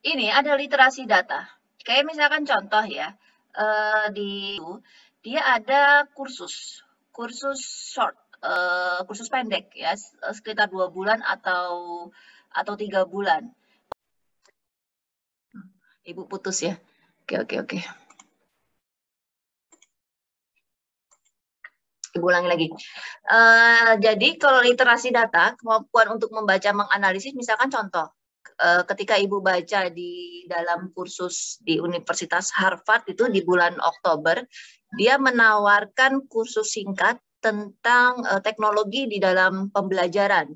ini ada literasi data. Kayak misalkan contoh ya, dia ada kursus short, kursus pendek ya, sekitar 2 bulan atau 3 bulan. Ibu putus ya. Oke. Ibu ulangi lagi. Jadi kalau literasi data, kemampuan untuk membaca, menganalisis, misalkan contoh, ketika Ibu baca di dalam kursus di Universitas Harvard itu di bulan Oktober, dia menawarkan kursus singkat tentang teknologi di dalam pembelajaran.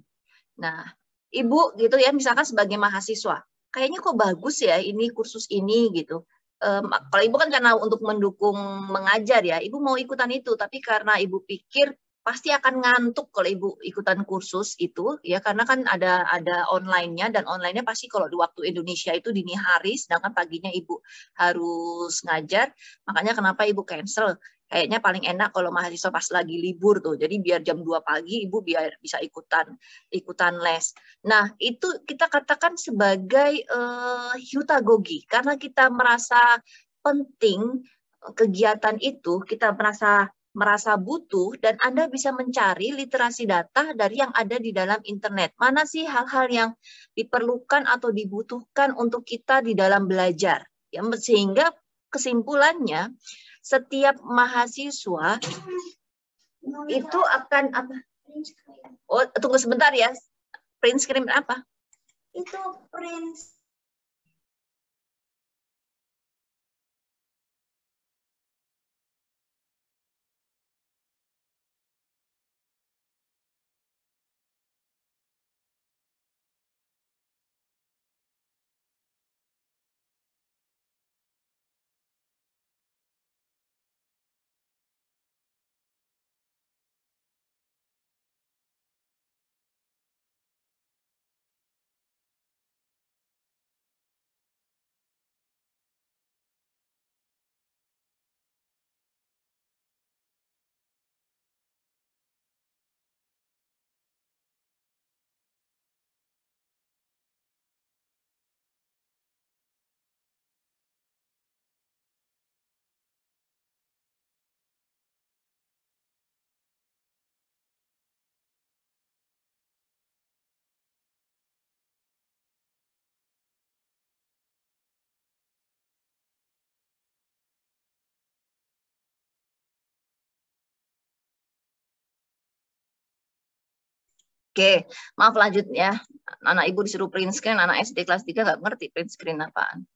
Nah, Ibu gitu ya, misalkan sebagai mahasiswa, kayaknya kok bagus ya ini kursus ini gitu. Kalau Ibu kan karena untuk mendukung mengajar ya, Ibu mau ikutan itu, tapi karena Ibu pikir pasti akan ngantuk kalau Ibu ikutan kursus itu ya, karena kan ada online-nya, dan online-nya pasti kalau di waktu Indonesia itu dini hari, sedangkan paginya Ibu harus ngajar. Makanya kenapa Ibu cancel. Kayaknya paling enak kalau mahasiswa pas lagi libur tuh. Jadi biar jam 2 pagi Ibu biar bisa ikutan les. Nah, itu kita katakan sebagai hutagogi karena kita merasa penting kegiatan itu, kita merasa butuh, dan Anda bisa mencari literasi data dari yang ada di dalam internet. Mana sih hal-hal yang diperlukan atau dibutuhkan untuk kita di dalam belajar. Ya, sehingga kesimpulannya setiap mahasiswa itu akan apa? Oh, tunggu sebentar ya. Print screen apa? Itu print. Oke, maaf lanjut ya. Anak Ibu disuruh print screen, anak SD kelas 3 nggak ngerti print screen apaan.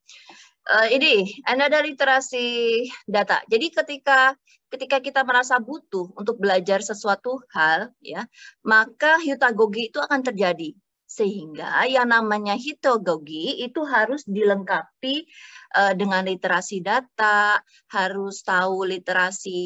Ini ada literasi data. Jadi ketika kita merasa butuh untuk belajar sesuatu hal, ya, maka hutagogi itu akan terjadi. Sehingga yang namanya hutagogi itu harus dilengkapi dengan literasi data, harus tahu literasi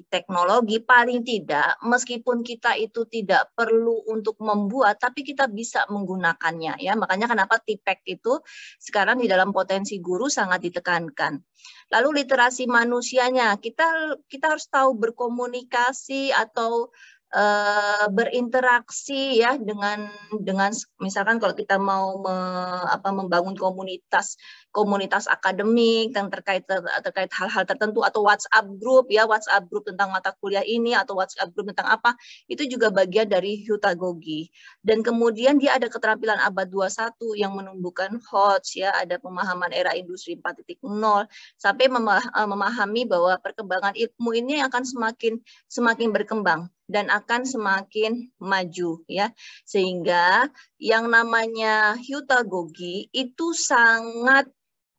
teknologi, paling tidak meskipun kita itu tidak perlu untuk membuat, tapi kita bisa menggunakannya ya. Makanya kenapa TIPEK itu sekarang di dalam potensi guru sangat ditekankan. Lalu literasi manusianya, kita harus tahu berkomunikasi atau berinteraksi ya dengan misalkan kalau kita mau membangun komunitas akademik yang terkait hal-hal tertentu, atau WhatsApp group tentang mata kuliah ini, atau WhatsApp group tentang apa, itu juga bagian dari hutagogi. Dan kemudian dia ada keterampilan abad 21 yang menumbuhkan HOTS ya, ada pemahaman era industri 4.0 sampai memahami bahwa perkembangan ilmu ini akan semakin berkembang dan akan semakin maju ya, sehingga yang namanya hutagogi itu sangat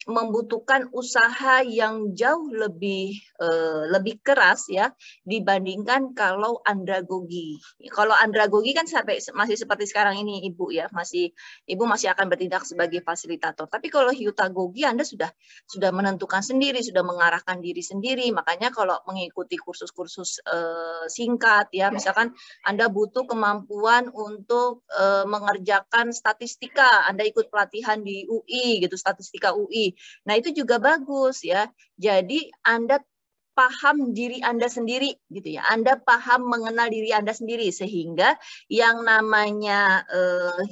membutuhkan usaha yang jauh lebih keras ya dibandingkan kalau andragogi. Kalau andragogi kan masih seperti sekarang ini Ibu ya, Ibu masih akan bertindak sebagai fasilitator. Tapi kalau hutagogi Anda sudah menentukan sendiri, sudah mengarahkan diri sendiri. Makanya kalau mengikuti kursus-kursus singkat ya, misalkan Anda butuh kemampuan untuk mengerjakan statistika, Anda ikut pelatihan di UI gitu, statistika UI. Nah, itu juga bagus ya. Jadi Anda paham diri Anda sendiri gitu ya. Anda paham mengenal diri Anda sendiri, sehingga yang namanya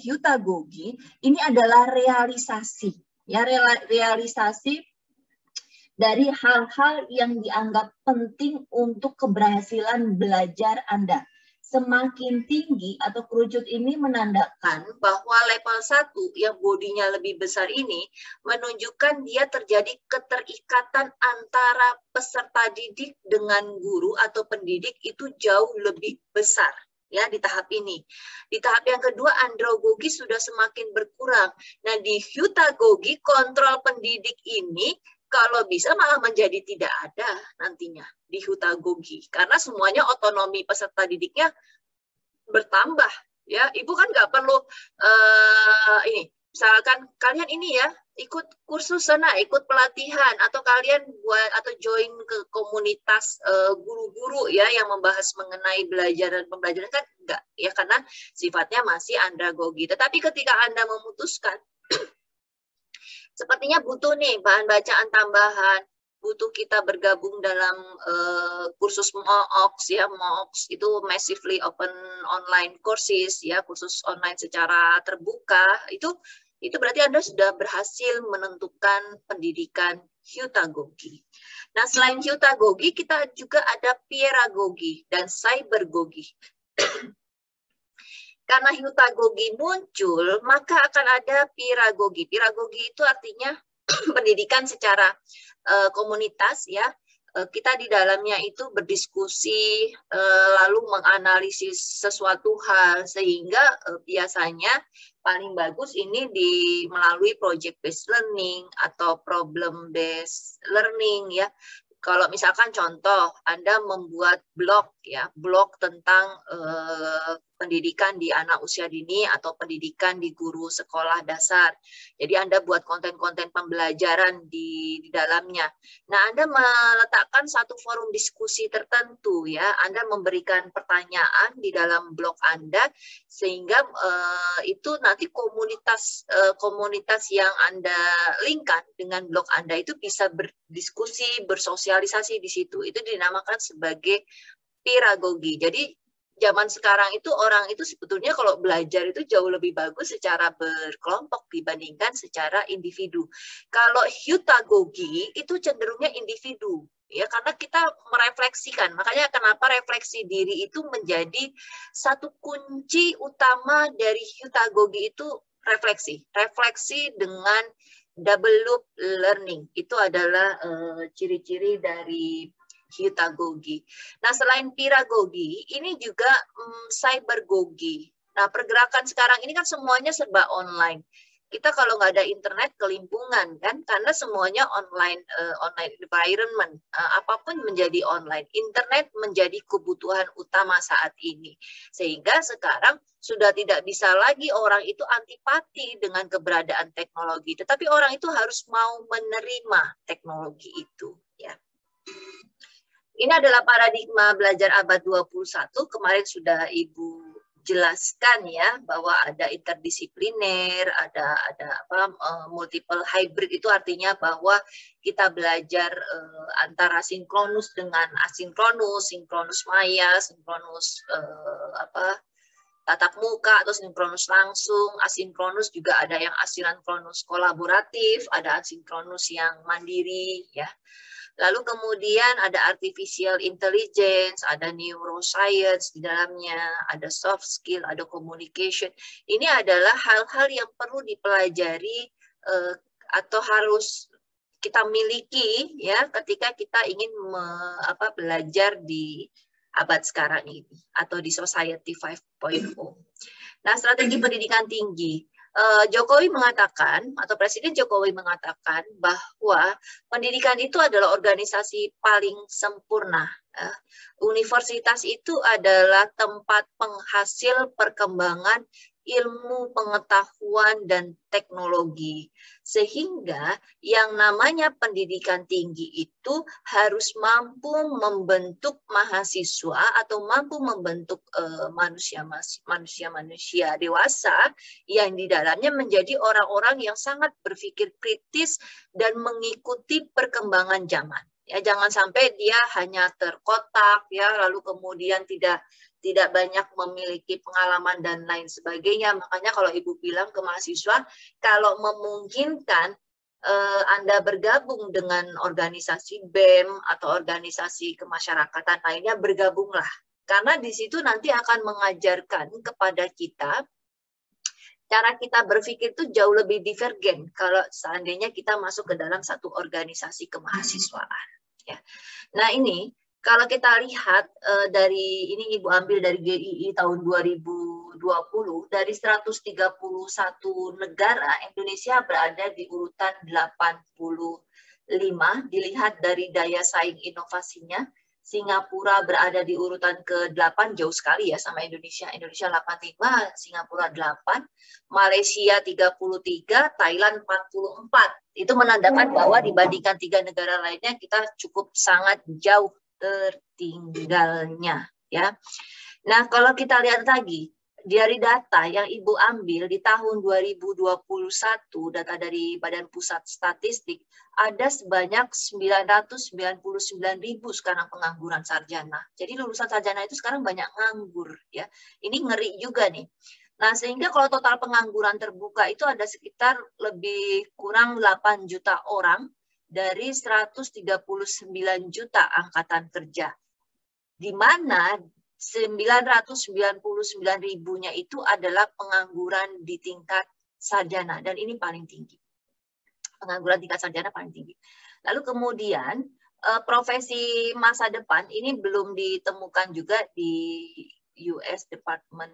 hutagogi ini adalah realisasi ya, realisasi dari hal-hal yang dianggap penting untuk keberhasilan belajar Anda. Semakin tinggi atau kerucut ini menandakan bahwa level 1 yang bodinya lebih besar ini menunjukkan dia terjadi keterikatan antara peserta didik dengan guru atau pendidik itu jauh lebih besar. Ya, di tahap ini. Di tahap yang kedua, andragogi sudah semakin berkurang. Nah, di hutagogi, kontrol pendidik ini kalau bisa malah menjadi tidak ada nantinya di hutagogi. Karena semuanya otonomi peserta didiknya bertambah. Ya, Ibu kan nggak perlu ini. Misalkan kalian ini ya, ikut kursus sana, ikut pelatihan, atau kalian buat atau join ke komunitas guru-guru ya yang membahas mengenai belajar dan pembelajaran, kan enggak ya, karena sifatnya masih andragogi. Tetapi ketika Anda memutuskan sepertinya butuh nih bahan bacaan tambahan, butuh kita bergabung dalam kursus MOOCs ya. MOOCs itu massively open online courses ya, kursus online secara terbuka. Itu berarti Anda sudah berhasil menentukan pendidikan hutagogi. Nah, selain hutagogi kita juga ada pieragogi dan cybergogi. Karena hutagogi muncul, maka akan ada pieragogi. Pieragogi itu artinya pendidikan secara komunitas ya. Kita di dalamnya itu berdiskusi, lalu menganalisis sesuatu hal, sehingga biasanya paling bagus ini melalui project based learning atau problem based learning ya. Kalau misalkan contoh, Anda membuat blog ya, blog tentang pendidikan di anak usia dini atau pendidikan di guru sekolah dasar. Jadi Anda buat konten-konten pembelajaran di dalamnya. Nah, Anda meletakkan satu forum diskusi tertentu ya. Anda memberikan pertanyaan di dalam blog Anda sehingga itu nanti komunitas yang Anda linkkan dengan blog Anda itu bisa berdiskusi, bersosialisasi di situ. Itu dinamakan sebagai pieragogi. Jadi zaman sekarang itu orang itu sebetulnya kalau belajar itu jauh lebih bagus secara berkelompok dibandingkan secara individu. Kalau hutagogi itu cenderungnya individu ya, karena kita merefleksikan. Makanya kenapa refleksi diri itu menjadi satu kunci utama dari hutagogi itu, refleksi. Refleksi dengan double loop learning. Itu adalah ciri-ciri dari hutagogi. Nah, selain pieragogi, ini juga cybergogi. Nah, pergerakan sekarang ini kan semuanya serba online. Kita kalau nggak ada internet kelimpungan kan, karena semuanya online environment, apapun menjadi online. Internet menjadi kebutuhan utama saat ini, sehingga sekarang sudah tidak bisa lagi orang itu antipati dengan keberadaan teknologi, tetapi orang itu harus mau menerima teknologi itu. Ya. Ini adalah paradigma belajar abad 21. Kemarin sudah Ibu jelaskan ya, bahwa ada interdisipliner, ada multiple hybrid. Itu artinya bahwa kita belajar antara sinkronus dengan asinkronus, sinkronus maya, sinkronus tatap muka atau sinkronus langsung. Asinkronus juga ada yang asinkronus kolaboratif, ada asinkronus yang mandiri ya. Lalu kemudian ada artificial intelligence, ada neuroscience di dalamnya, ada soft skill, ada communication. Ini adalah hal-hal yang perlu dipelajari atau harus kita miliki ya ketika kita ingin belajar di abad sekarang ini atau di Society 5.0. Nah, strategi pendidikan tinggi. Jokowi mengatakan, atau Presiden Jokowi mengatakan bahwa pendidikan itu adalah organisasi paling sempurna. Universitas itu adalah tempat penghasil perkembangan ilmu, pengetahuan, dan teknologi. Sehingga yang namanya pendidikan tinggi itu harus mampu membentuk mahasiswa atau mampu membentuk manusia dewasa yang di dalamnya menjadi orang-orang yang sangat berpikir kritis dan mengikuti perkembangan zaman. Ya, jangan sampai dia hanya terkotak ya, lalu kemudian tidak banyak memiliki pengalaman dan lain sebagainya. Makanya kalau Ibu bilang ke mahasiswa, kalau memungkinkan Anda bergabung dengan organisasi BEM atau organisasi kemasyarakatan lainnya, bergabunglah. Karena di situ nanti akan mengajarkan kepada kita cara kita berpikir itu jauh lebih divergen kalau seandainya kita masuk ke dalam satu organisasi kemahasiswaan. Ya. Nah ini kalau kita lihat dari ini Ibu ambil dari GII tahun 2020, dari 131 negara Indonesia berada di urutan 85. Dilihat dari daya saing inovasinya, Singapura berada di urutan ke-8, jauh sekali ya sama Indonesia. Indonesia 85, Singapura 8, Malaysia 33, Thailand 44. Itu menandakan bahwa dibandingkan 3 negara lainnya kita cukup sangat jauh tertinggalnya ya. Nah, kalau kita lihat lagi dari data yang Ibu ambil di tahun 2021, data dari Badan Pusat Statistik, ada sebanyak 999.000 sekarang pengangguran sarjana. Jadi lulusan sarjana itu sekarang banyak nganggur ya. Ini ngeri juga nih. Nah, sehingga kalau total pengangguran terbuka itu ada sekitar lebih kurang 8 juta orang dari 139 juta angkatan kerja. Di mana 999.000-nya itu adalah pengangguran di tingkat sarjana, dan ini paling tinggi. Pengangguran tingkat sarjana paling tinggi. Lalu kemudian profesi masa depan ini belum ditemukan juga di US Departemen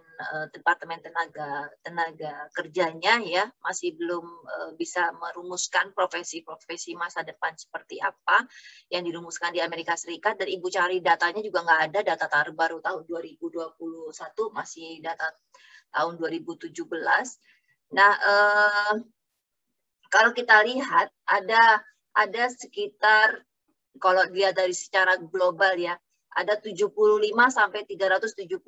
Tenaga Kerjanya ya, masih belum bisa merumuskan profesi-profesi masa depan seperti apa yang dirumuskan di Amerika Serikat, dan Ibu cari datanya juga nggak ada, data terbaru tahun 2021 masih data tahun 2017. Nah, kalau kita lihat ada sekitar, kalau dilihat dari secara global ya, ada 75 sampai 375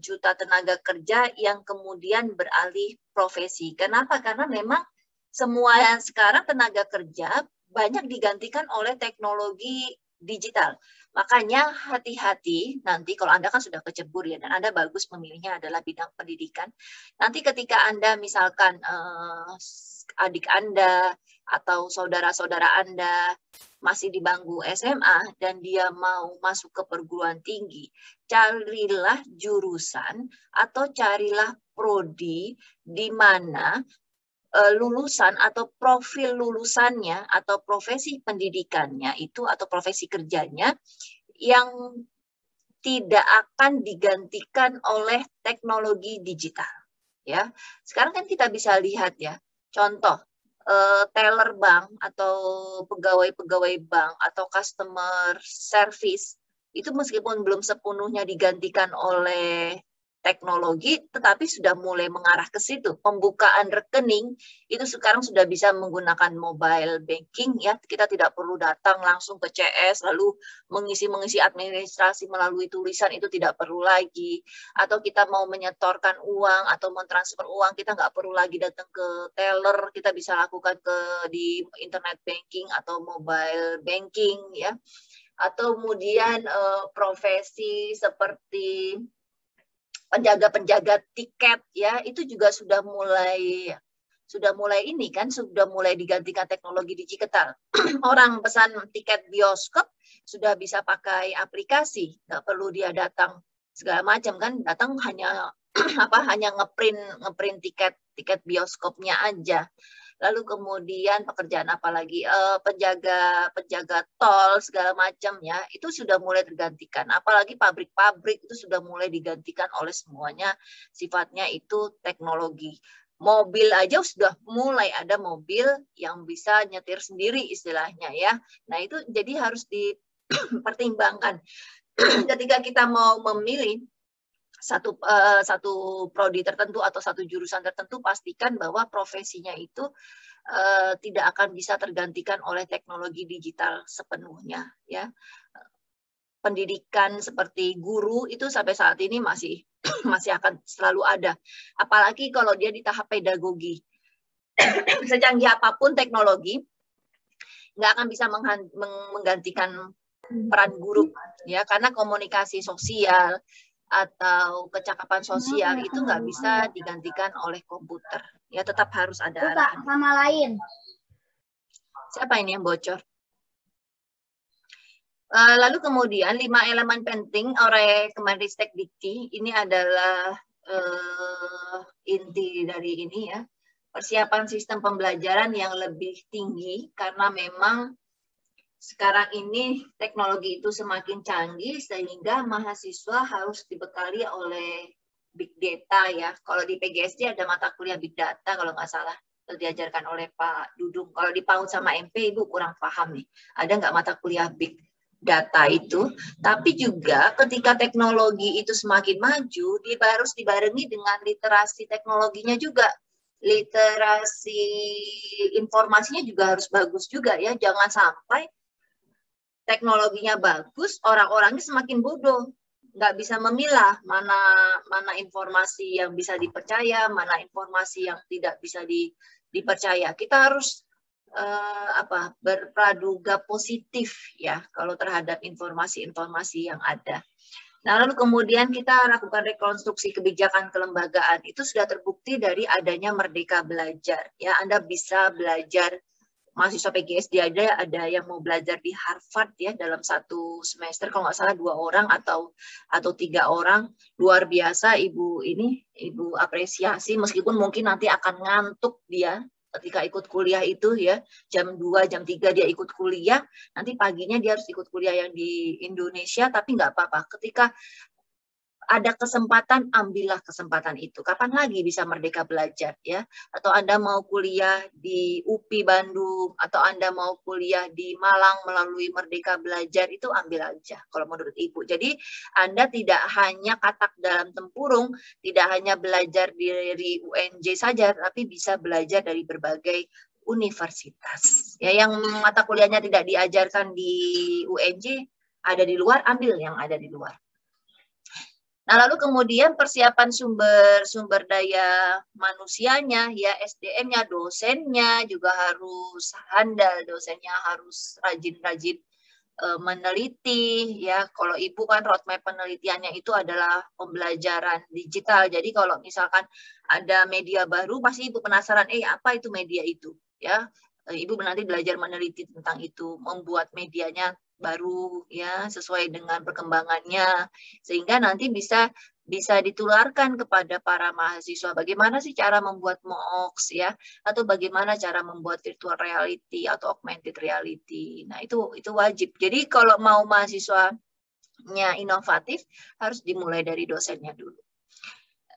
juta tenaga kerja yang kemudian beralih profesi. Kenapa? Karena memang semua yang sekarang tenaga kerja banyak digantikan oleh teknologi digital. Makanya hati-hati nanti kalau Anda kan sudah kecebur ya, dan Anda bagus memilihnya adalah bidang pendidikan. Nanti ketika Anda misalkan adik Anda atau saudara-saudara Anda masih di bangku SMA dan dia mau masuk ke perguruan tinggi, carilah jurusan atau carilah prodi di mana lulusan atau profil lulusannya atau profesi pendidikannya itu atau profesi kerjanya yang tidak akan digantikan oleh teknologi digital. Ya, sekarang kan kita bisa lihat ya, contoh teller bank atau pegawai-pegawai bank atau customer service itu meskipun belum sepenuhnya digantikan oleh teknologi, tetapi sudah mulai mengarah ke situ. Pembukaan rekening itu sekarang sudah bisa menggunakan mobile banking ya. Kita tidak perlu datang langsung ke CS lalu mengisi administrasi melalui tulisan, itu tidak perlu lagi. Atau kita mau menyetorkan uang atau mentransfer uang, kita nggak perlu lagi datang ke teller, kita bisa lakukan di internet banking atau mobile banking ya. Atau kemudian profesi seperti penjaga-penjaga tiket ya, itu juga sudah mulai ini kan, sudah mulai digantikan teknologi digital. Orang pesan tiket bioskop sudah bisa pakai aplikasi, nggak perlu dia datang segala macam kan, datang hanya hanya ngeprint tiket bioskopnya aja. Lalu kemudian pekerjaan apa lagi, penjaga tol segala macam ya, itu sudah mulai tergantikan. Apalagi pabrik-pabrik itu sudah mulai digantikan oleh semuanya sifatnya itu teknologi. Mobil aja sudah mulai ada mobil yang bisa nyetir sendiri istilahnya ya. Nah itu jadi harus dipertimbangkan ketika kita mau memilih satu prodi tertentu atau satu jurusan tertentu, pastikan bahwa profesinya itu tidak akan bisa tergantikan oleh teknologi digital sepenuhnya ya. Pendidikan seperti guru itu sampai saat ini masih akan selalu ada, apalagi kalau dia di tahap pedagogi. Secanggih apapun teknologi nggak akan bisa menggantikan peran guru ya, karena komunikasi sosial atau kecakapan sosial itu nggak bisa digantikan oleh komputer ya, tetap harus ada arahan sama lain. Siapa ini yang bocor? Lalu kemudian 5 elemen penting oleh Kemenristek Dikti, ini adalah inti dari ini ya, persiapan sistem pembelajaran yang lebih tinggi karena memang sekarang ini teknologi itu semakin canggih sehingga mahasiswa harus dibekali oleh big data ya. Kalau di PGSD ada mata kuliah big data kalau nggak salah diajarkan oleh Pak Dudung. Kalau di PAUD sama MP Ibu kurang paham nih. Ada nggak mata kuliah big data itu? Tapi juga ketika teknologi itu semakin maju, dia harus dibarengi dengan literasi teknologinya juga. Literasi informasinya juga harus bagus juga ya. Jangan sampai teknologinya bagus, orang-orangnya semakin bodoh, nggak bisa memilah mana informasi yang bisa dipercaya, mana informasi yang tidak bisa dipercaya. Kita harus berpraduga positif ya kalau terhadap informasi-informasi yang ada. Nah, lalu kemudian kita lakukan rekonstruksi kebijakan kelembagaan. Itu sudah terbukti dari adanya Merdeka Belajar. Ya, Anda bisa belajar, mahasiswa PGSD ada yang mau belajar di Harvard ya dalam satu semester, kalau nggak salah 2 orang atau 3 orang. Luar biasa Ibu apresiasi, meskipun mungkin nanti akan ngantuk dia ketika ikut kuliah itu ya, jam 2, jam 3 dia ikut kuliah, nanti paginya dia harus ikut kuliah yang di Indonesia, tapi nggak apa-apa. Ketika ada kesempatan, ambillah kesempatan itu. Kapan lagi bisa merdeka belajar ya? Atau Anda mau kuliah di UPI Bandung, atau Anda mau kuliah di Malang melalui Merdeka Belajar, itu ambil aja kalau menurut Ibu. Jadi Anda tidak hanya katak dalam tempurung, tidak hanya belajar dari UNJ saja, tapi bisa belajar dari berbagai universitas. Ya, yang mata kuliahnya tidak diajarkan di UNJ, ada di luar, ambil yang ada di luar. Nah, lalu kemudian persiapan sumber daya manusianya, ya SDM-nya, dosennya juga harus handal, dosennya harus rajin-rajin meneliti, ya. Kalau Ibu kan roadmap penelitiannya itu adalah pembelajaran digital. Jadi kalau misalkan ada media baru, pasti Ibu penasaran, apa itu media itu, ya. Ibu nanti belajar meneliti tentang itu, membuat medianya baru ya sesuai dengan perkembangannya, sehingga nanti bisa ditularkan kepada para mahasiswa. Bagaimana sih cara membuat MOOCs ya, atau bagaimana cara membuat virtual reality atau augmented reality. Nah, itu wajib. Jadi kalau mau mahasiswanya inovatif, harus dimulai dari dosennya dulu.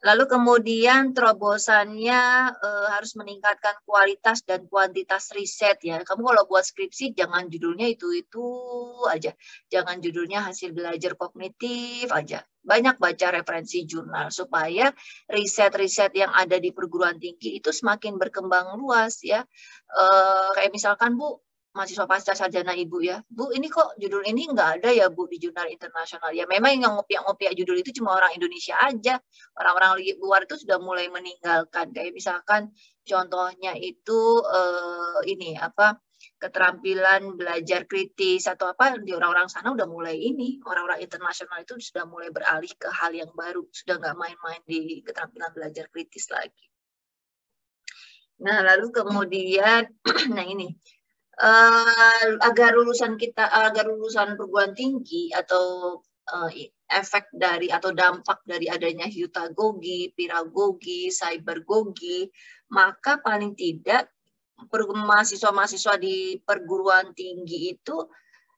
Lalu kemudian terobosannya harus meningkatkan kualitas dan kuantitas riset ya. Kamu kalau buat skripsi jangan judulnya itu aja. Jangan judulnya hasil belajar kognitif aja. Banyak baca referensi jurnal supaya riset-riset yang ada di perguruan tinggi itu semakin berkembang luas ya. Kayak misalkan Bu, mahasiswa pasca sarjana Ibu ya, Bu ini kok judul ini nggak ada ya Bu di jurnal internasional. Ya memang yang ngopiak-ngopiak judul itu cuma orang Indonesia aja. Orang-orang luar itu sudah mulai meninggalkan. Kayak misalkan contohnya itu keterampilan belajar kritis atau apa, di orang-orang sana udah mulai ini. Orang-orang internasional itu sudah mulai beralih ke hal yang baru. Sudah nggak main-main di keterampilan belajar kritis lagi. Nah lalu kemudian, nah ini, agar lulusan perguruan tinggi atau efek dari atau dampak dari adanya hutagogi, piragogi, cybergogi, maka paling tidak mahasiswa-mahasiswa di perguruan tinggi itu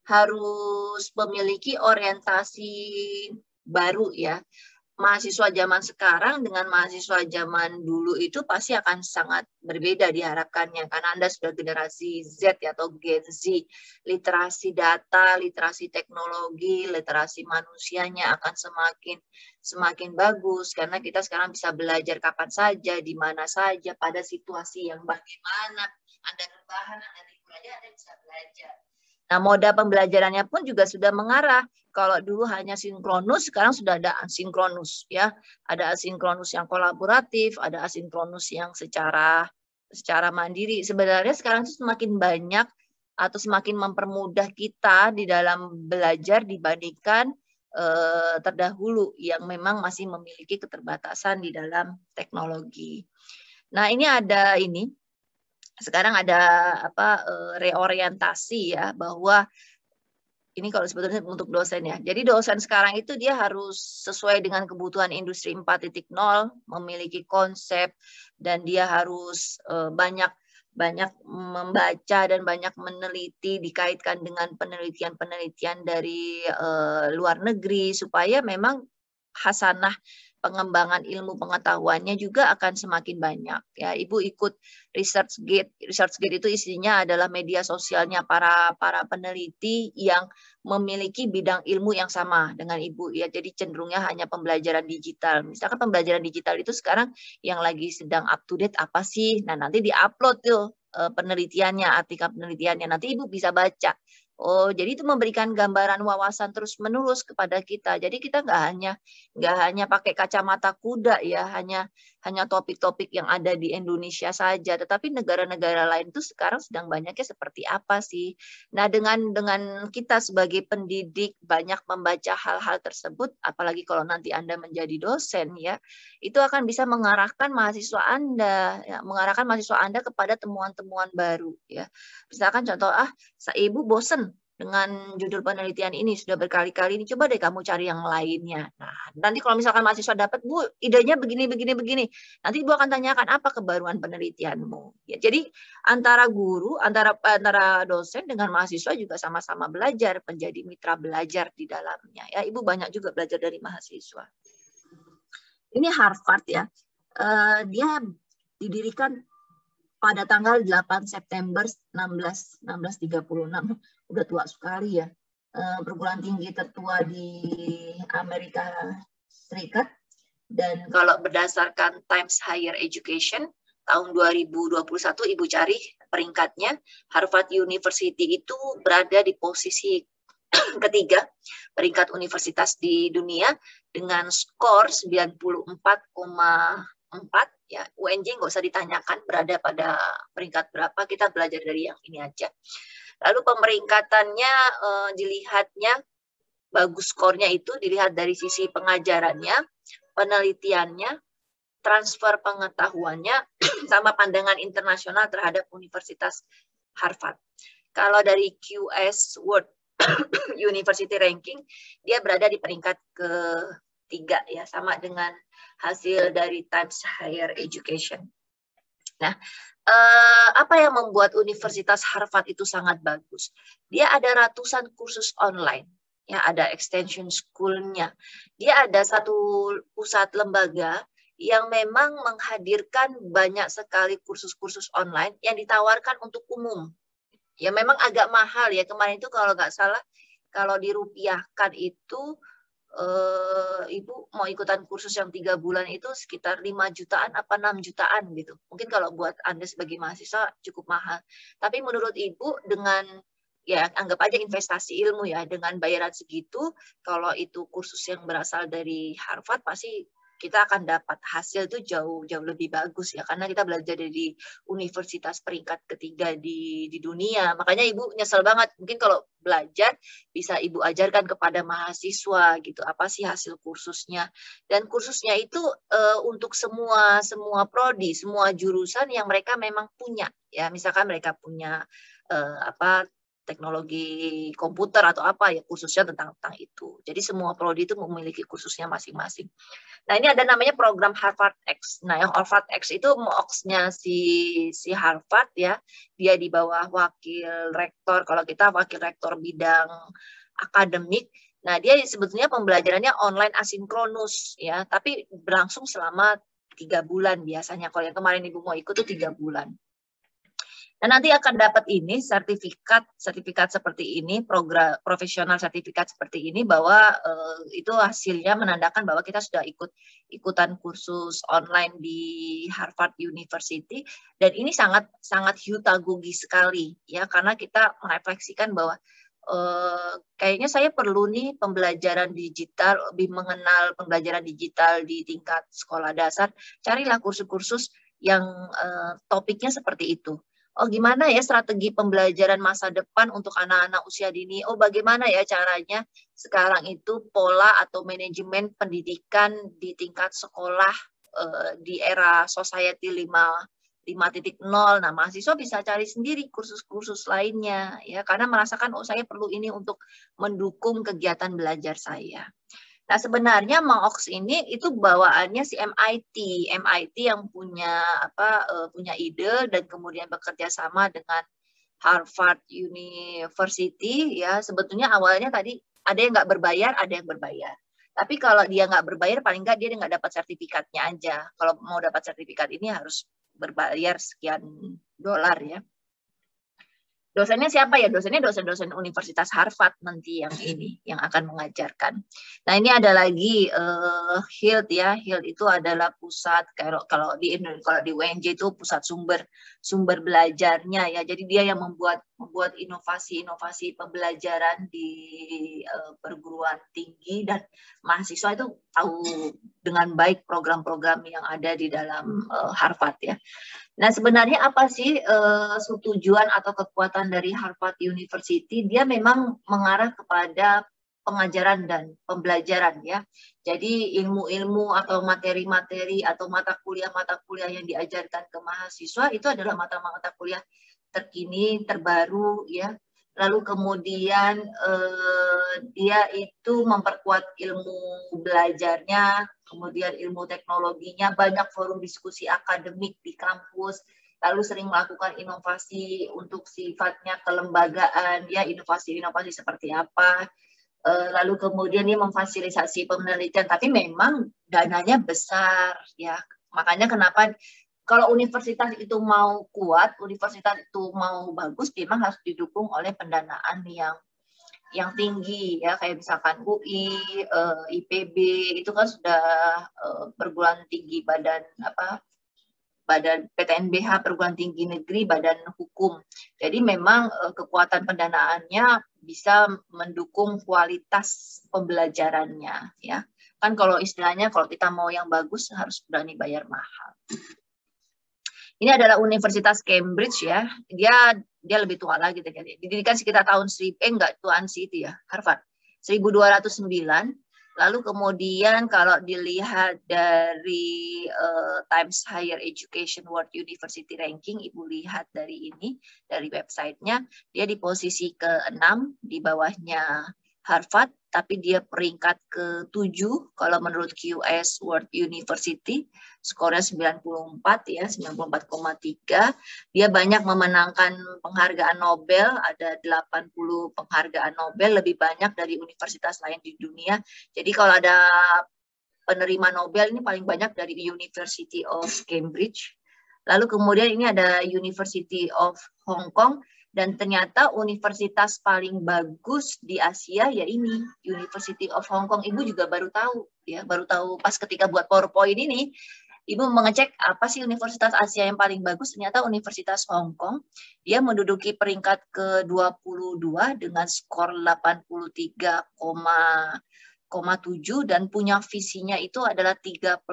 harus memiliki orientasi baru ya. Mahasiswa zaman sekarang dengan mahasiswa zaman dulu itu pasti akan sangat berbeda diharapkannya, karena Anda sudah generasi Z atau Gen Z. Literasi data, literasi teknologi, literasi manusianya akan semakin bagus, karena kita sekarang bisa belajar kapan saja, di mana saja, pada situasi yang bagaimana. Anda rebahan, Anda libur aja, Anda bisa belajar. Nah, moda pembelajarannya pun juga sudah mengarah. Kalau dulu hanya sinkronus, sekarang sudah ada asinkronus ya. Ada asinkronus yang kolaboratif, ada asinkronus yang secara mandiri. Sebenarnya sekarang itu semakin banyak atau semakin mempermudah kita di dalam belajar dibandingkan terdahulu yang memang masih memiliki keterbatasan di dalam teknologi. Nah, ini ada sekarang ada reorientasi ya, bahwa ini kalau sebetulnya untuk dosen ya. Jadi dosen sekarang itu dia harus sesuai dengan kebutuhan industri 4.0, memiliki konsep, dan dia harus banyak membaca dan banyak meneliti, dikaitkan dengan penelitian-penelitian dari luar negeri, supaya memang hasanah pengembangan ilmu pengetahuannya juga akan semakin banyak. Ya, Ibu ikut ResearchGate. ResearchGate itu isinya adalah media sosialnya para peneliti yang memiliki bidang ilmu yang sama dengan Ibu ya. Jadi cenderungnya hanya pembelajaran digital. Misalkan pembelajaran digital itu sekarang yang lagi sedang up to date apa sih? Nah, nanti diupload tuh penelitiannya, artikel penelitiannya. Nanti Ibu bisa baca. Oh, jadi itu memberikan gambaran wawasan terus-menerus kepada kita. Jadi kita nggak hanya pakai kacamata kuda ya, hanya topik-topik yang ada di Indonesia saja, tetapi negara-negara lain itu sekarang sedang banyaknya seperti apa sih. Nah, dengan kita sebagai pendidik banyak membaca hal-hal tersebut, apalagi kalau nanti Anda menjadi dosen ya, itu akan bisa mengarahkan mahasiswa Anda, ya, kepada temuan-temuan baru ya. Misalkan contoh, Ibu bosen dengan judul penelitian ini sudah berkali-kali ini, coba deh kamu cari yang lainnya. Nah, nanti kalau misalkan mahasiswa dapat, Bu, idenya begini. Nanti Ibu akan tanyakan apa kebaruan penelitianmu. Ya, jadi antara guru, antara dosen dengan mahasiswa juga sama-sama belajar, menjadi mitra belajar di dalamnya. Ya, Ibu banyak juga belajar dari mahasiswa. Ini Harvard ya. Dia didirikan pada tanggal 8 September 1636, udah tua sekali ya. Perguruan tinggi tertua di Amerika Serikat. Dan kalau berdasarkan Times Higher Education tahun 2021, Ibu cari peringkatnya, Harvard University itu berada di posisi ketiga peringkat universitas di dunia dengan skor 94,4 ya. UNJ nggak usah ditanyakan berada pada peringkat berapa, kita belajar dari yang ini aja. Lalu pemeringkatannya dilihatnya bagus, skornya itu dilihat dari sisi pengajarannya, penelitiannya, transfer pengetahuannya, sama pandangan internasional terhadap Universitas Harvard. Kalau dari QS World University Ranking, dia berada di peringkat ketiga ya, sama dengan hasil dari Times Higher Education. Nah, apa yang membuat Universitas Harvard itu sangat bagus? Dia ada ratusan kursus online, ya, ada extension school-nya. Dia ada satu pusat lembaga yang memang menghadirkan banyak sekali kursus-kursus online yang ditawarkan untuk umum. Ya memang agak mahal ya, kemarin itu kalau nggak salah, kalau dirupiahkan itu Ibu mau ikutan kursus yang 3 bulan itu sekitar 5 jutaan apa 6 jutaan gitu. Mungkin kalau buat Anda sebagai mahasiswa cukup mahal. Tapi menurut Ibu dengan, ya anggap aja investasi ilmu ya, dengan bayaran segitu, kalau itu kursus yang berasal dari Harvard, pasti kita akan dapat hasil itu jauh lebih bagus ya, karena kita belajar dari universitas peringkat ketiga di dunia. Makanya Ibu nyesel banget, mungkin kalau belajar bisa Ibu ajarkan kepada mahasiswa gitu, apa sih hasil kursusnya. Dan kursusnya itu untuk semua prodi, semua jurusan yang mereka memang punya ya. Misalkan mereka punya teknologi komputer atau apa ya, kursusnya tentang itu. Jadi semua prodi itu memiliki kursusnya masing-masing. Nah, ini ada namanya program Harvard X. Nah, yang Harvard X itu MOOC-nya si Harvard ya. Dia di bawah wakil rektor. Kalau kita wakil rektor bidang akademik. Nah, dia sebetulnya pembelajarannya online asinkronus ya, tapi berlangsung selama 3 bulan biasanya. Kalau yang kemarin Ibu mau ikut tuh 3 bulan. Dan nanti akan dapat ini sertifikat seperti ini, program profesional sertifikat seperti ini, bahwa itu hasilnya menandakan bahwa kita sudah ikutan kursus online di Harvard University, dan ini sangat hyutagogi sekali ya, karena kita merefleksikan bahwa kayaknya saya perlu nih pembelajaran digital, lebih mengenal pembelajaran digital di tingkat sekolah dasar. Carilah kursus-kursus yang topiknya seperti itu. Oh, gimana ya strategi pembelajaran masa depan untuk anak-anak usia dini? Oh, bagaimana ya caranya sekarang itu pola atau manajemen pendidikan di tingkat sekolah di era society 5.0 5.0. Nah, mahasiswa bisa cari sendiri kursus-kursus lainnya ya, karena merasakan oh saya perlu ini untuk mendukung kegiatan belajar saya. Nah, sebenarnya MAOKS ini itu bawaannya si MIT yang punya punya ide dan kemudian bekerja sama dengan Harvard University ya. Sebetulnya awalnya tadi ada yang nggak berbayar, ada yang berbayar. Tapi kalau dia nggak berbayar, paling nggak dia nggak dapat sertifikatnya aja. Kalau mau dapat sertifikat ini harus berbayar sekian dolar ya. Dosennya siapa ya? Dosennya dosen-dosen Universitas Harvard nanti yang ini yang akan mengajarkan. Nah, ini ada lagi HILT ya. HILT itu adalah pusat kalau di UNJ itu pusat sumber belajarnya ya. Jadi dia yang membuat inovasi-inovasi pembelajaran di perguruan tinggi, dan mahasiswa itu tahu dengan baik program-program yang ada di dalam Harvard ya. Nah, sebenarnya apa sih tujuan atau kekuatan dari Harvard University? Dia memang mengarah kepada pengajaran dan pembelajaran ya. Jadi ilmu-ilmu atau materi-materi atau mata kuliah yang diajarkan ke mahasiswa itu adalah mata kuliah terkini, terbaru ya. Lalu kemudian dia itu memperkuat ilmu belajarnya, kemudian ilmu teknologinya, banyak forum diskusi akademik di kampus, lalu sering melakukan inovasi untuk sifatnya kelembagaan, ya inovasi-inovasi seperti apa, lalu kemudian dia memfasilitasi penelitian, tapi memang dananya besar, ya makanya kenapa kalau universitas itu mau kuat, universitas itu mau bagus, memang harus didukung oleh pendanaan yang tinggi ya, kayak misalkan UI, IPB itu kan sudah perguruan tinggi badan PTNBH, perguruan tinggi negeri, badan hukum. Jadi memang kekuatan pendanaannya bisa mendukung kualitas pembelajarannya ya. Kan kalau istilahnya kalau kita mau yang bagus harus berani bayar mahal. Ini adalah Universitas Cambridge ya. Dia lebih tua lagi. Didirikan sekitar tahun enggak tuaan sih itu ya, Harvard. 1209. Lalu kemudian kalau dilihat dari Times Higher Education World University Ranking, Ibu lihat dari ini, dari websitenya, dia di posisi ke-6, di bawahnya Harvard, tapi dia peringkat ke-7 kalau menurut QS World University, skornya 94 ya, 94,3. Dia banyak memenangkan penghargaan Nobel, ada 80 penghargaan Nobel, lebih banyak dari universitas lain di dunia. Jadi kalau ada penerima Nobel ini paling banyak dari University of Cambridge. Lalu kemudian ini ada University of Hong Kong, dan ternyata universitas paling bagus di Asia ya ini University of Hong Kong. Ibu juga baru tahu ya, baru tahu pas ketika buat PowerPoint ini, Ibu mengecek apa sih universitas Asia yang paling bagus, ternyata Universitas Hong Kong. Dia menduduki peringkat ke-22 dengan skor 83,7 dan punya visinya itu adalah 3+1,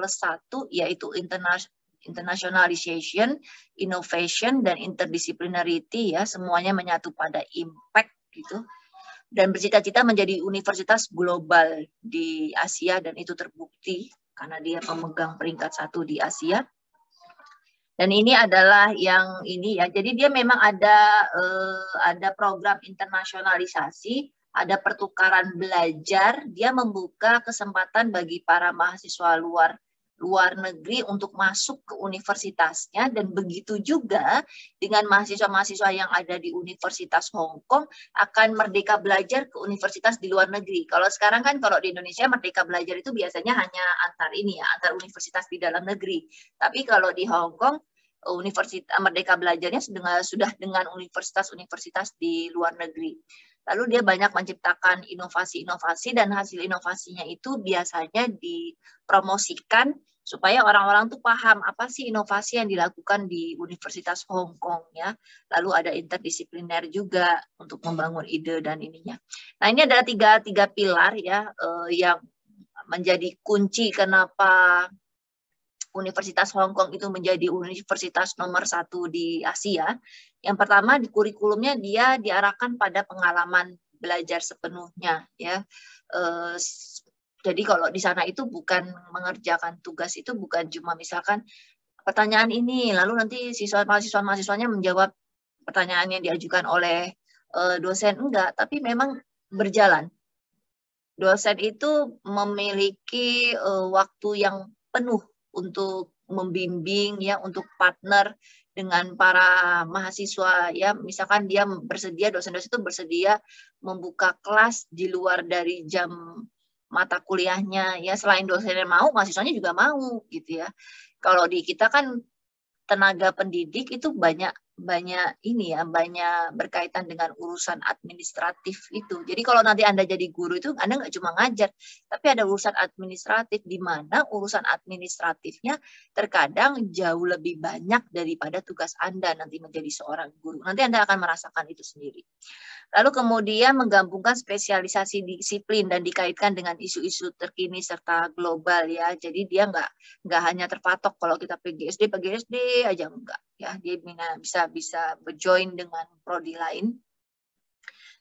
yaitu internationalization, innovation, dan interdisciplinarity ya, semuanya menyatu pada impact gitu. Dan bercita-cita menjadi universitas global di Asia, dan itu terbukti karena dia pemegang peringkat 1 di Asia. Dan ini adalah yang ini ya. Jadi dia memang ada program internasionalisasi, ada pertukaran belajar, dia membuka kesempatan bagi para mahasiswa luar negeri untuk masuk ke universitasnya, dan begitu juga dengan mahasiswa-mahasiswa yang ada di Universitas Hong Kong akan merdeka belajar ke universitas di luar negeri. Kalau sekarang kan kalau di Indonesia merdeka belajar itu biasanya hanya antar universitas di dalam negeri. Tapi kalau di Hong Kong universitas merdeka belajarnya sudah dengan universitas-universitas di luar negeri. Lalu dia banyak menciptakan inovasi-inovasi, dan hasil inovasinya itu biasanya dipromosikan supaya orang-orang tuh paham apa sih inovasi yang dilakukan di Universitas Hong Kong ya. Lalu ada interdisipliner juga untuk membangun ide dan ininya. Nah, ini adalah tiga pilar ya yang menjadi kunci kenapa Universitas Hong Kong itu menjadi universitas nomor 1 di Asia. Yang pertama, di kurikulumnya dia diarahkan pada pengalaman belajar sepenuhnya ya. Jadi kalau di sana itu bukan mengerjakan tugas, itu bukan cuma misalkan pertanyaan ini, lalu nanti mahasiswanya menjawab pertanyaan yang diajukan oleh dosen, enggak, tapi memang berjalan. Dosen itu memiliki waktu yang penuh untuk membimbing ya, untuk partner dengan para mahasiswa ya. Misalkan dia bersedia, dosen-dosen itu bersedia membuka kelas di luar dari jam mata kuliahnya ya. Selain dosennya mau, mahasiswanya juga mau gitu ya. Kalau di kita kan tenaga pendidik itu banyak ini ya, banyak berkaitan dengan urusan administratif itu. Jadi kalau nanti Anda jadi guru itu Anda nggak cuma ngajar, tapi ada urusan administratif di mana urusan administratifnya terkadang jauh lebih banyak daripada tugas Anda nanti menjadi seorang guru. Nanti Anda akan merasakan itu sendiri. Lalu kemudian menggabungkan spesialisasi disiplin dan dikaitkan dengan isu-isu terkini serta global ya. Jadi dia nggak hanya terpatok kalau kita PGSD aja enggak ya. Dia bisa berjoin dengan prodi lain.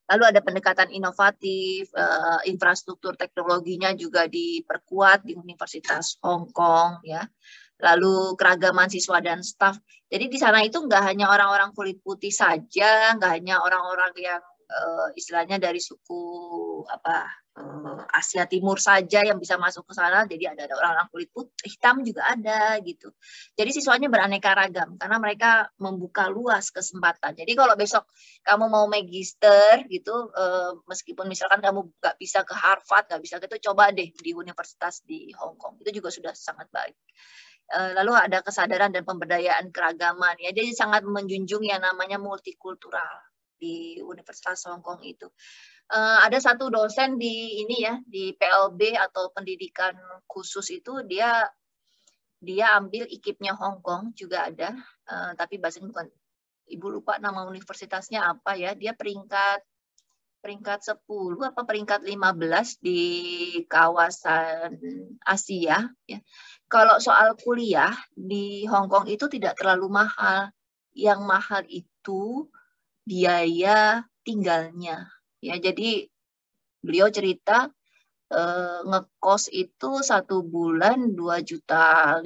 Lalu ada pendekatan inovatif, infrastruktur teknologinya juga diperkuat di Universitas Hong Kong ya. Lalu keragaman siswa dan staf. Jadi di sana itu nggak hanya orang-orang kulit putih saja, nggak hanya orang-orang yang istilahnya dari suku Asia Timur saja yang bisa masuk ke sana. Jadi ada orang-orang kulit putih, hitam juga ada gitu. Jadi siswanya beraneka ragam karena mereka membuka luas kesempatan. Jadi kalau besok kamu mau magister gitu, meskipun misalkan kamu nggak bisa ke Harvard, nggak bisa gitu, coba deh di universitas di Hong Kong. Itu juga sudah sangat baik. Lalu ada kesadaran dan pemberdayaan keragaman ya, jadi sangat menjunjung yang namanya multikultural di Universitas Hong Kong itu. Ada satu dosen di ini ya, di PLB atau pendidikan khusus itu dia ambil IKIP-nya Hong Kong juga ada, tapi bahasanya bukan, Ibu lupa nama universitasnya apa ya, dia peringkat 10 apa peringkat 15 di kawasan Asia ya. Kalau soal kuliah di Hong Kong itu tidak terlalu mahal. Yang mahal itu biaya tinggalnya ya. Jadi beliau cerita ngekos itu 1 bulan 2.500.000,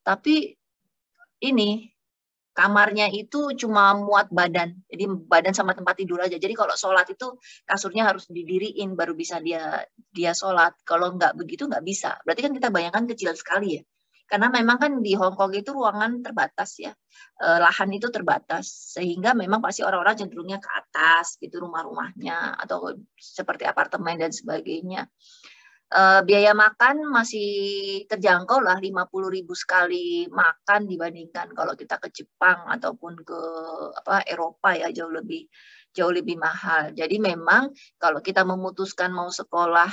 tapi ini kamarnya itu cuma muat badan, jadi badan sama tempat tidur aja. Jadi kalau sholat itu kasurnya harus didiriin baru bisa dia sholat. Kalau nggak begitu nggak bisa. Berarti kan kita bayangkan kecil sekali ya. Karena memang kan di Hong Kong itu ruangan terbatas ya, lahan itu terbatas, sehingga memang pasti orang-orang cenderungnya ke atas gitu rumah-rumahnya atau seperti apartemen dan sebagainya. Biaya makan masih terjangkau lah, 50.000 sekali makan dibandingkan kalau kita ke Jepang ataupun ke Eropa ya, jauh lebih mahal. Jadi memang kalau kita memutuskan mau sekolah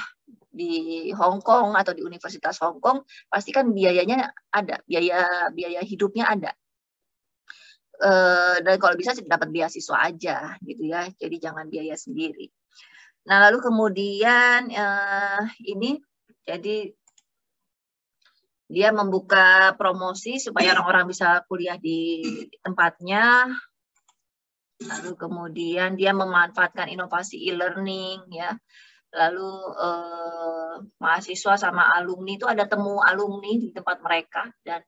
di Hong Kong atau di Universitas Hong Kong, pasti kan biayanya ada, biaya hidupnya ada. Dan kalau bisa dapat beasiswa aja gitu ya, jadi jangan biaya sendiri. Nah, lalu kemudian ini jadi dia membuka promosi supaya orang-orang bisa kuliah di tempatnya. Lalu kemudian dia memanfaatkan inovasi e-learning ya. Lalu mahasiswa sama alumni itu ada temu alumni di tempat mereka, dan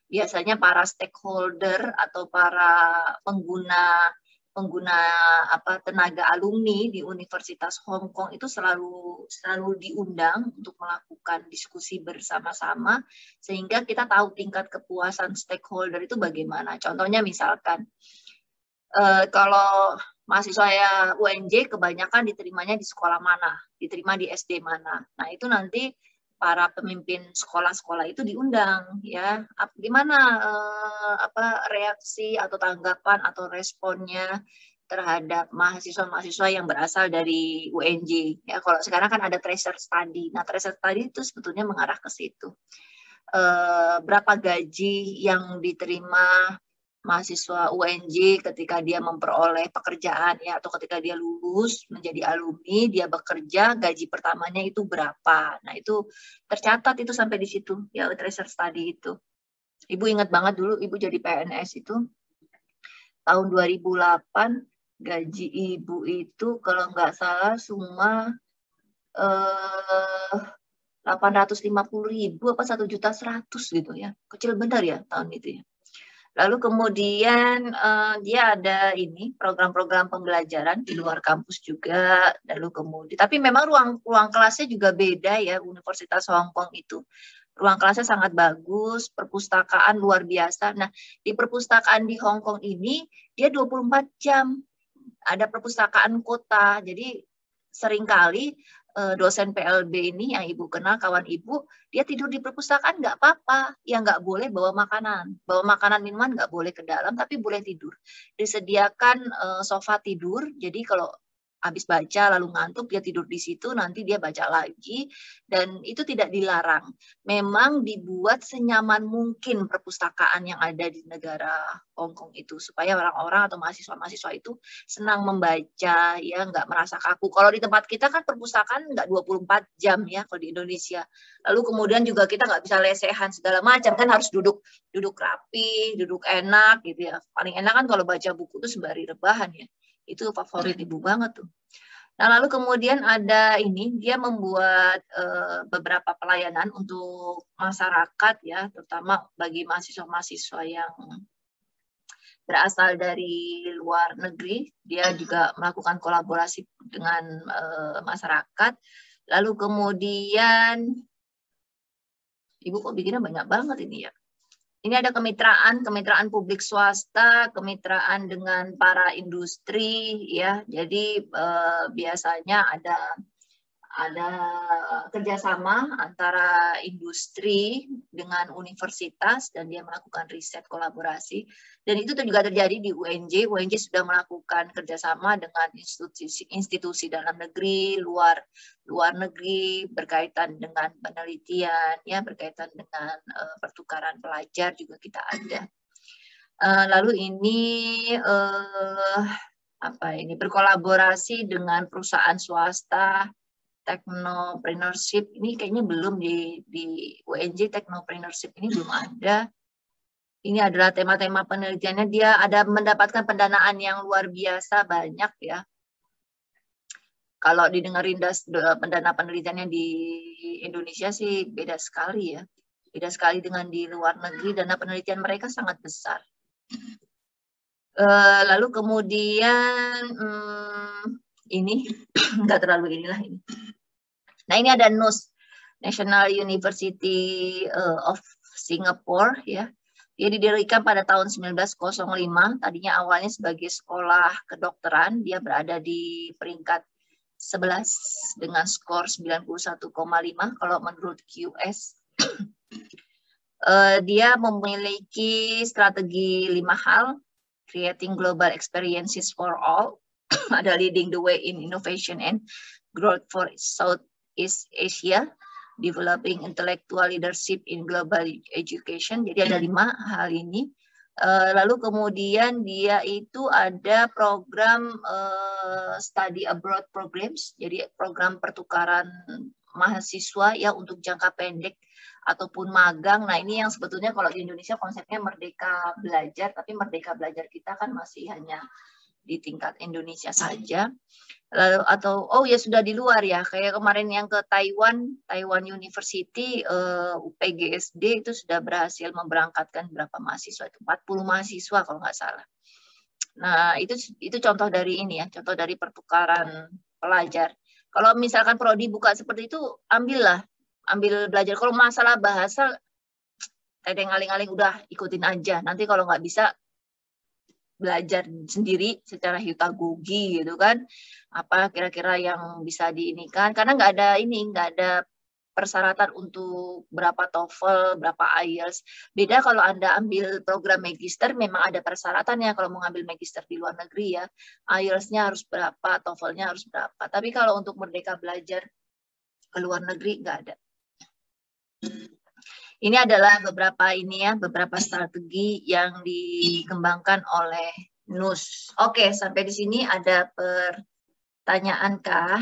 biasanya para stakeholder atau para pengguna tenaga alumni di Universitas Hong Kong itu selalu diundang untuk melakukan diskusi bersama-sama, sehingga kita tahu tingkat kepuasan stakeholder itu bagaimana. Contohnya misalkan kalau mahasiswa ya UNJ kebanyakan diterimanya di sekolah mana, diterima di SD mana. Nah itu nanti para pemimpin sekolah-sekolah itu diundang ya, gimana reaksi atau tanggapan atau responnya terhadap mahasiswa-mahasiswa yang berasal dari UNJ ya. Kalau sekarang kan ada tracer study. Nah tracer study itu sebetulnya mengarah ke situ. Berapa gaji yang diterima mahasiswa UNJ ketika dia memperoleh pekerjaan ya, atau ketika dia lulus menjadi alumni, dia bekerja, gaji pertamanya itu berapa. Nah, itu tercatat itu sampai di situ ya, tracer study itu. Ibu ingat banget dulu Ibu jadi PNS itu tahun 2008, gaji Ibu itu kalau nggak salah cuma 850.000 apa 1.100.000 gitu ya. Kecil benar ya tahun itu ya. Lalu kemudian dia ada ini program-program pembelajaran di luar kampus juga. Lalu kemudian, tapi memang ruang kelasnya juga beda ya, Universitas Hong Kong itu. Ruang kelasnya sangat bagus, perpustakaan luar biasa. Nah, di perpustakaan di Hong Kong ini dia 24 jam. Ada perpustakaan kota. Jadi seringkali dosen PLB ini yang ibu kenal, kawan ibu, dia tidur di perpustakaan nggak apa-apa, ya nggak boleh bawa makanan minuman nggak boleh ke dalam, tapi boleh tidur. Disediakan sofa tidur, jadi kalau habis baca lalu ngantuk dia tidur di situ, nanti dia baca lagi, dan itu tidak dilarang. Memang dibuat senyaman mungkin perpustakaan yang ada di negara Hong Kong itu, supaya orang-orang atau mahasiswa-mahasiswa itu senang membaca, ya nggak merasa kaku. Kalau di tempat kita kan perpustakaan nggak 24 jam ya kalau di Indonesia. Lalu kemudian juga kita nggak bisa lesehan segala macam, kan harus duduk rapi, duduk enak gitu ya. Paling enak kan kalau baca buku itu sembari rebahan ya. Itu favorit ibu banget tuh. Nah, lalu kemudian ada ini, dia membuat beberapa pelayanan untuk masyarakat ya, terutama bagi mahasiswa-mahasiswa yang berasal dari luar negeri. Dia juga melakukan kolaborasi dengan masyarakat. Lalu kemudian, ibu kok bikinnya banyak banget ini ya. Ini ada kemitraan publik swasta, kemitraan dengan para industri ya. Jadi biasanya ada kerjasama antara industri dengan universitas dan dia melakukan riset kolaborasi. Dan itu juga terjadi di UNJ. UNJ sudah melakukan kerjasama dengan institusi dalam negeri, luar negeri, berkaitan dengan penelitian, ya, berkaitan dengan pertukaran pelajar juga kita ada. Lalu ini berkolaborasi dengan perusahaan swasta, technopreneurship ini kayaknya belum di UNJ. Technopreneurship ini belum ada. Ini adalah tema-tema penelitiannya. Dia ada mendapatkan pendanaan yang luar biasa banyak ya. Kalau didengarin pendana penelitiannya di Indonesia sih beda sekali ya. Beda sekali dengan di luar negeri, dana penelitian mereka sangat besar. Lalu kemudian ini nggak terlalu inilah ini. Nah, ini ada NUS, National University of Singapore ya. Dia didirikan pada tahun 1905. Tadinya awalnya sebagai sekolah kedokteran. Dia berada di peringkat 11 dengan skor 91,5 kalau menurut QS. Dia memiliki strategi 5 hal. Creating global experiences for all. Ada leading the way in innovation and growth for Southeast Asia. Developing intellectual leadership in global education. Jadi ada 5 hal ini. Lalu kemudian dia itu ada program study abroad programs. Jadi program pertukaran mahasiswa ya untuk jangka pendek ataupun magang. Nah, ini yang sebetulnya kalau di Indonesia konsepnya merdeka belajar, tapi merdeka belajar kita kan masih hanya di tingkat Indonesia saja. Lalu ya sudah di luar ya, kayak kemarin yang ke Taiwan University, UPGSD itu sudah berhasil memberangkatkan berapa mahasiswa itu, 40 mahasiswa kalau nggak salah. Nah, itu contoh dari ini ya, contoh dari pertukaran pelajar. Kalau misalkan prodi buka seperti itu, ambil belajar. Kalau masalah bahasa, tedeng aling-aling udah ikutin aja. Nanti kalau nggak bisa, belajar sendiri secara hutagogi gitu kan, apa kira-kira yang bisa diinikan, karena nggak ada persyaratan untuk berapa TOEFL, berapa IELTS. Beda kalau Anda ambil program magister, memang ada persyaratannya kalau mau ngambil magister di luar negeri ya, IELTS-nya harus berapa, TOEFL-nya harus berapa. Tapi kalau untuk merdeka belajar ke luar negeri nggak ada. Ini adalah beberapa strategi yang dikembangkan oleh NUS. Oke, sampai di sini ada pertanyaan kah?